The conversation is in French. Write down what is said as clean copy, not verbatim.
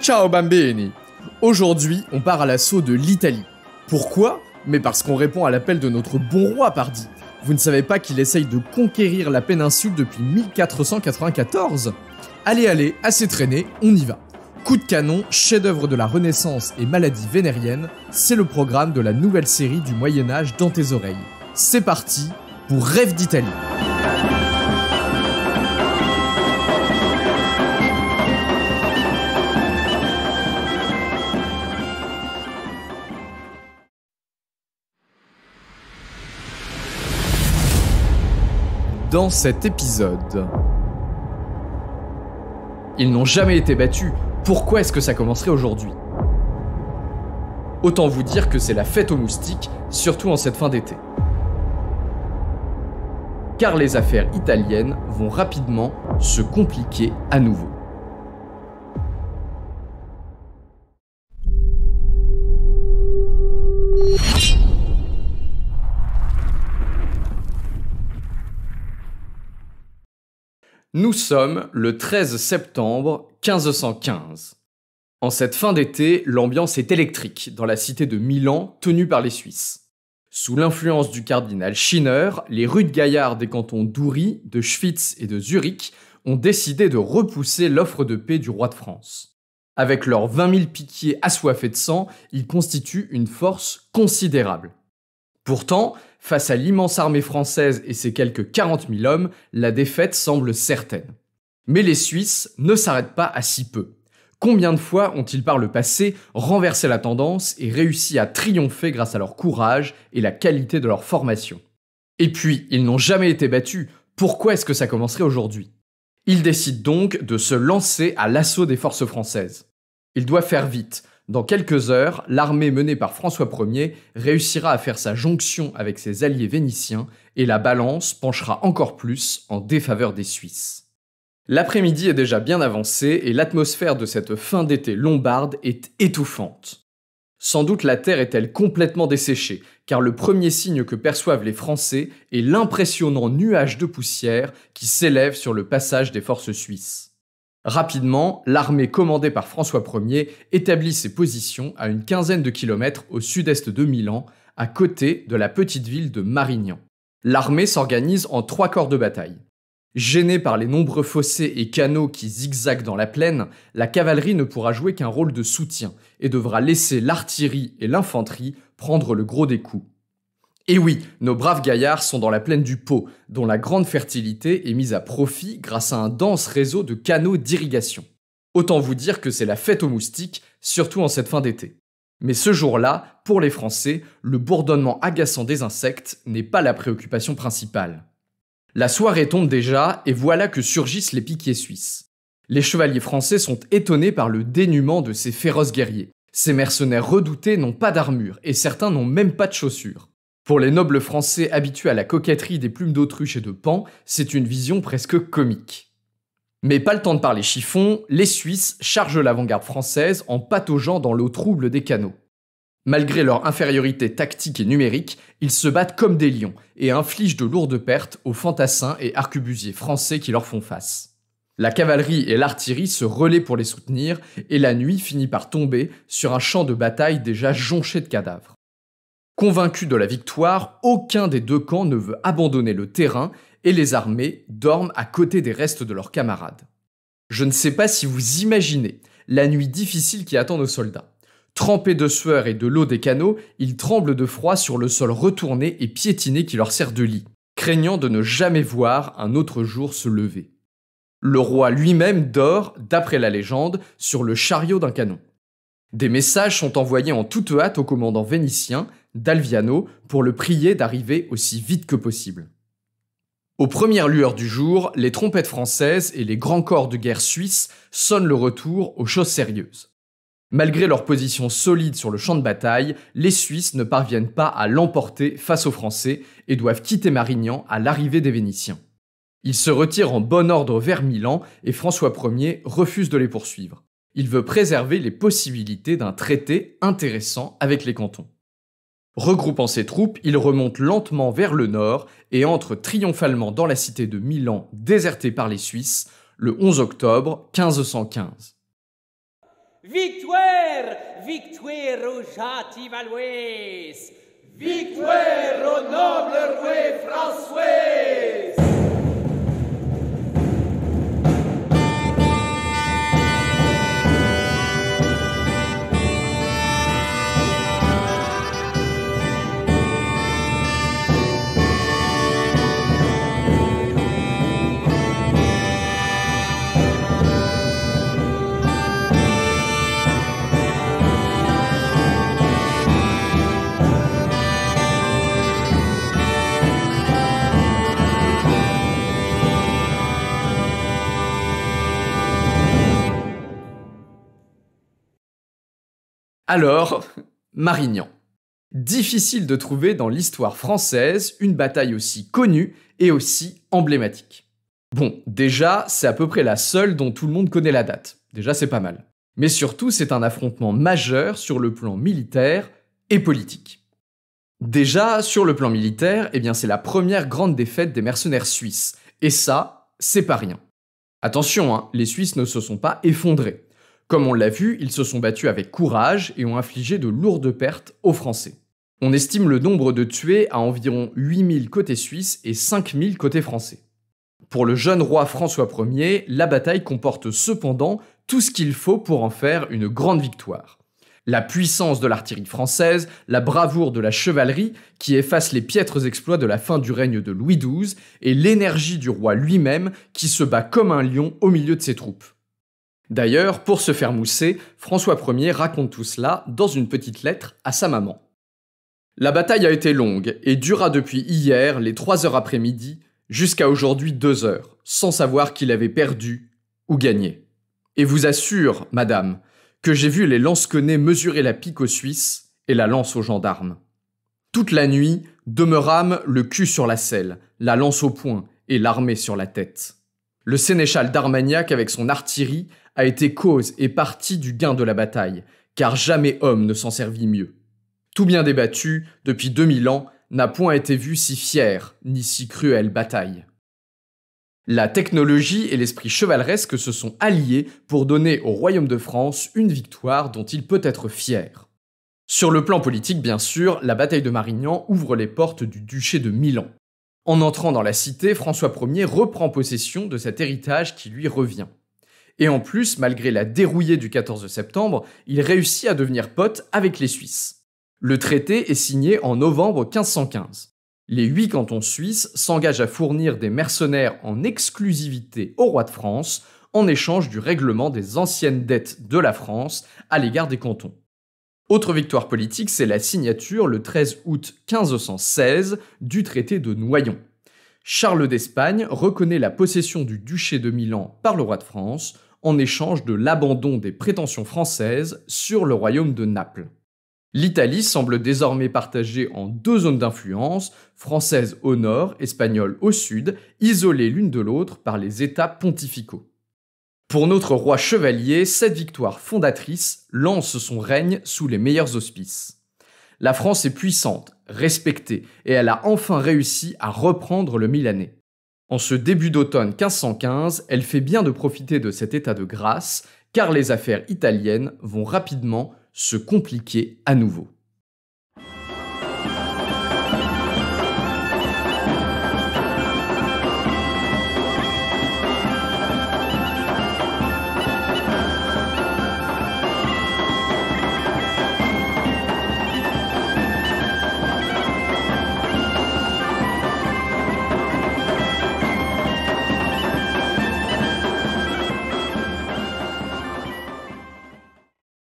Ciao bambini! Aujourd'hui, on part à l'assaut de l'Italie. Pourquoi? Mais parce qu'on répond à l'appel de notre bon roi, pardi. Vous ne savez pas qu'il essaye de conquérir la péninsule depuis 1494? Allez, assez traîné, on y va. Coup de canon, chef-d'œuvre de la Renaissance et maladie vénérienne, c'est le programme de la nouvelle série du Moyen-Âge dans tes oreilles. C'est parti pour Rêve d'Italie. Dans cet épisode, ils n'ont jamais été battus, pourquoi est-ce que ça commencerait aujourd'hui? Autant vous dire que c'est la fête aux moustiques, surtout en cette fin d'été. Car les affaires italiennes vont rapidement se compliquer à nouveau. Nous sommes le 13 septembre 1515. En cette fin d'été, l'ambiance est électrique dans la cité de Milan tenue par les Suisses. Sous l'influence du cardinal Schinner, les rudes gaillards des cantons d'Uri, de Schwyz et de Zurich ont décidé de repousser l'offre de paix du roi de France. Avec leurs 20 000 piquiers assoiffés de sang, ils constituent une force considérable. Pourtant, face à l'immense armée française et ses quelques 40 000 hommes, la défaite semble certaine. Mais les Suisses ne s'arrêtent pas à si peu. Combien de fois ont-ils par le passé renversé la tendance et réussi à triompher grâce à leur courage et la qualité de leur formation? Et puis, ils n'ont jamais été battus, pourquoi est-ce que ça commencerait aujourd'hui? Ils décident donc de se lancer à l'assaut des forces françaises. Ils doivent faire vite. Dans quelques heures, l'armée menée par François Ier réussira à faire sa jonction avec ses alliés vénitiens et la balance penchera encore plus en défaveur des Suisses. L'après-midi est déjà bien avancé et l'atmosphère de cette fin d'été lombarde est étouffante. Sans doute la terre est-elle complètement desséchée, car le premier signe que perçoivent les Français est l'impressionnant nuage de poussière qui s'élève sur le passage des forces suisses. Rapidement, l'armée commandée par François Ier établit ses positions à une quinzaine de kilomètres au sud-est de Milan, à côté de la petite ville de Marignan. L'armée s'organise en 3 corps de bataille. Gênée par les nombreux fossés et canaux qui zigzaguent dans la plaine, la cavalerie ne pourra jouer qu'un rôle de soutien et devra laisser l'artillerie et l'infanterie prendre le gros des coups. Et oui, nos braves gaillards sont dans la plaine du Pô, dont la grande fertilité est mise à profit grâce à un dense réseau de canaux d'irrigation. Autant vous dire que c'est la fête aux moustiques, surtout en cette fin d'été. Mais ce jour-là, pour les Français, le bourdonnement agaçant des insectes n'est pas la préoccupation principale. La soirée tombe déjà, et voilà que surgissent les piquiers suisses. Les chevaliers français sont étonnés par le dénuement de ces féroces guerriers. Ces mercenaires redoutés n'ont pas d'armure, et certains n'ont même pas de chaussures. Pour les nobles français habitués à la coquetterie des plumes d'autruche et de paon, c'est une vision presque comique. Mais pas le temps de parler chiffon, les Suisses chargent l'avant-garde française en pataugeant dans l'eau trouble des canaux. Malgré leur infériorité tactique et numérique, ils se battent comme des lions et infligent de lourdes pertes aux fantassins et arquebusiers français qui leur font face. La cavalerie et l'artillerie se relaient pour les soutenir et la nuit finit par tomber sur un champ de bataille déjà jonché de cadavres. Convaincus de la victoire, aucun des deux camps ne veut abandonner le terrain et les armées dorment à côté des restes de leurs camarades. Je ne sais pas si vous imaginez la nuit difficile qui attend nos soldats. Trempés de sueur et de l'eau des canaux, ils tremblent de froid sur le sol retourné et piétiné qui leur sert de lit, craignant de ne jamais voir un autre jour se lever. Le roi lui-même dort, d'après la légende, sur le chariot d'un canon. Des messages sont envoyés en toute hâte au commandant vénitien, d'Alviano, pour le prier d'arriver aussi vite que possible. Aux premières lueurs du jour, les trompettes françaises et les grands corps de guerre suisses sonnent le retour aux choses sérieuses. Malgré leur position solide sur le champ de bataille, les Suisses ne parviennent pas à l'emporter face aux Français et doivent quitter Marignan à l'arrivée des Vénitiens. Ils se retirent en bon ordre vers Milan et François Ier refuse de les poursuivre. Il veut préserver les possibilités d'un traité intéressant avec les cantons. Regroupant ses troupes, il remonte lentement vers le nord et entre triomphalement dans la cité de Milan désertée par les Suisses le 11 octobre 1515. Victoire, victoire au gentil Valois, victoire au noble roi François. Alors, Marignan. Difficile de trouver dans l'histoire française une bataille aussi connue et aussi emblématique. Bon, déjà, c'est à peu près la seule dont tout le monde connaît la date. Déjà, c'est pas mal. Mais surtout, c'est un affrontement majeur sur le plan militaire et politique. Déjà, sur le plan militaire, c'est la première grande défaite des mercenaires suisses. Et ça, c'est pas rien. Attention, les Suisses ne se sont pas effondrés. Comme on l'a vu, ils se sont battus avec courage et ont infligé de lourdes pertes aux Français. On estime le nombre de tués à environ 8000 côté suisse et 5000 côté français. Pour le jeune roi François Ier, la bataille comporte cependant tout ce qu'il faut pour en faire une grande victoire. La puissance de l'artillerie française, la bravoure de la chevalerie qui efface les piètres exploits de la fin du règne de Louis XII et l'énergie du roi lui-même qui se bat comme un lion au milieu de ses troupes. D'ailleurs, pour se faire mousser, François Ier raconte tout cela dans une petite lettre à sa maman. La bataille a été longue et dura depuis hier, les 3 heures après-midi, jusqu'à aujourd'hui 2 heures, sans savoir qu'il avait perdu ou gagné. Et vous assure, madame, que j'ai vu les lansquenets mesurer la pique aux Suisses et la lance aux gendarmes. Toute la nuit, demeurâmes le cul sur la selle, la lance au poing et l'armée sur la tête. Le sénéchal d'Armagnac avec son artillerie a été cause et partie du gain de la bataille, car jamais homme ne s'en servit mieux. Tout bien débattu, depuis 2000 ans, n'a point été vu si fière, ni si cruelle bataille. La technologie et l'esprit chevaleresque se sont alliés pour donner au royaume de France une victoire dont il peut être fier. Sur le plan politique, bien sûr, la bataille de Marignan ouvre les portes du duché de Milan. En entrant dans la cité, François Ier reprend possession de cet héritage qui lui revient. Et en plus, malgré la dérouillée du 14 septembre, il réussit à devenir pote avec les Suisses. Le traité est signé en novembre 1515. Les 8 cantons suisses s'engagent à fournir des mercenaires en exclusivité au roi de France en échange du règlement des anciennes dettes de la France à l'égard des cantons. Autre victoire politique, c'est la signature le 13 août 1516 du traité de Noyon. Charles d'Espagne reconnaît la possession du duché de Milan par le roi de France en échange de l'abandon des prétentions françaises sur le royaume de Naples. L'Italie semble désormais partagée en 2 zones d'influence, française au nord, espagnole au sud, isolées l'une de l'autre par les États pontificaux. Pour notre roi chevalier, cette victoire fondatrice lance son règne sous les meilleurs auspices. La France est puissante, respectée, et elle a enfin réussi à reprendre le Milanais. En ce début d'automne 1515, elle fait bien de profiter de cet état de grâce, car les affaires italiennes vont rapidement se compliquer à nouveau.